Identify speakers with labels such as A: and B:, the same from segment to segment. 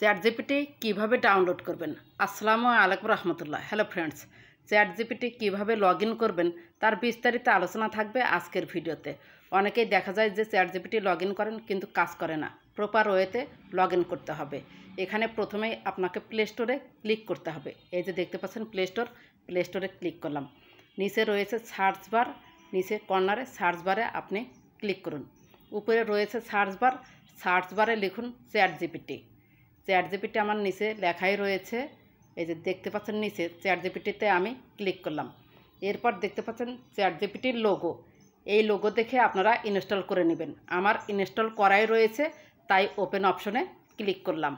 A: Chat GPT কীভাবে download করবেন। আসসালামু আলাইকুম রহমতুল্লাহ। হ্যালো ফ্রেন্ডস, চ্যাট জিপিটি কীভাবে লগ ইন করবেন তার বিস্তারিত আলোচনা থাকবে আজকের ভিডিওতে। অনেকেই দেখা যায় যে চ্যাট জিপিটি লগ ইন করেন কিন্তু কাজ করে না, প্রপার ওয়েতে লগ ইন করতে হবে। এখানে প্রথমেই আপনাকে প্লে স্টোরে ক্লিক করতে হবে। এই যে দেখতে পাচ্ছেন প্লে স্টোরে ক্লিক করলাম। নিচে রয়েছে সার্চ বার, নিচে কর্নারে সার্চ বারে আপনি ক্লিক করুন। উপরে রয়েছে সার্চ বারে লিখুন চ্যাট জিপিটি। চ্যাট জিপিটি আমার নিচে লেখাই রয়েছে, এই যে দেখতে পাচ্ছেন নিচে চ্যাট জিপিটিতে আমি ক্লিক করলাম। এরপর দেখতে পাচ্ছেন চ্যাট জিপিটির লোগো, এই লোগো দেখে আপনারা ইনস্টল করে নেবেন। আমার ইনস্টল করাই রয়েছে, তাই ওপেন অপশনে ক্লিক করলাম।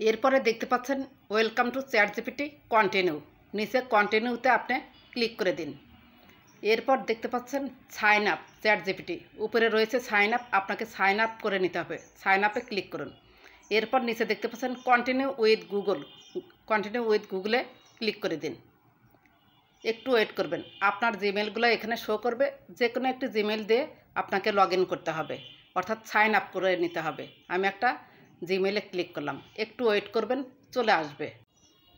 A: এরপরে দেখতে পাচ্ছেন welcome to chat GPT continue, নিচে কন্টিনিউতে আপনি ক্লিক করে দিন। এরপর দেখতে পাচ্ছেন সাইন আপ চ্যাট জিপিটি, উপরে রয়েছে সাইন আপ, আপনাকে সাইন আপ করে নিতে হবে। সাইন আপে ক্লিক করুন। এরপর নিচে দেখতে পাচ্ছেন কন্টিনিউ উইথ গুগলে ক্লিক করে দিন। একটু ওয়েট করবেন, আপনার জিমেলগুলো এখানে শো করবে। যে কোনো একটি জিমেল দিয়ে আপনাকে লগ ইন করতে হবে, অর্থাৎ সাইন আপ করে নিতে হবে। আমি একটা জিমেলে ক্লিক করলাম, একটু ওয়েট করবেন, চলে আসবে।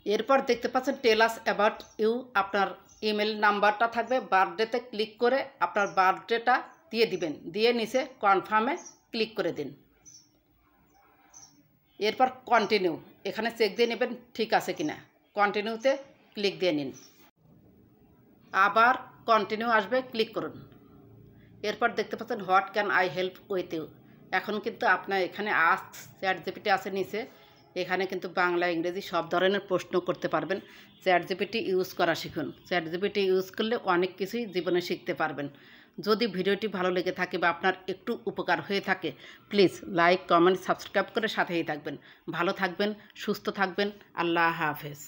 A: এরপর দেখতে পাচ্ছেন টেল আস অ্যাবাউট ইউ, আপনার ইমেল নাম্বারটা থাকবে। বার্থডেতে ক্লিক করে আপনার বার্থডেটা দিয়ে দিবেন, দিয়ে নিচে কনফার্মে ক্লিক করে দিন। এরপর কন্টিনিউ, এখানে চেক দিয়ে নেবেন ঠিক আছে কিনা। কন্টিনিউতে ক্লিক দিয়ে নিন, আবার কন্টিনিউ আসবে, ক্লিক করুন। এরপর দেখতে পাচ্ছেন what can I help with you. এখন কিন্তু আপনার এখানে আস্ক চ্যাট জিপিটি আছে নিচে, এখানে কিন্তু বাংলা ইংরেজি সব ধরনের প্রশ্ন করতে পারবেন। চ্যাট জিপিটি ইউজ করা শিখুন। চ্যাট জিপিটি ইউজ করলে অনেক কিছুই জীবনে শিখতে পারবেন। যদি ভিডিওটি ভালো লেগে থাকে বা আপনার একটু উপকার হয়ে থাকে, প্লিজ লাইক, কমেন্ট, সাবস্ক্রাইব করে সাথেই থাকবেন। ভালো থাকবেন, সুস্থ থাকবেন। আল্লাহ হাফেজ।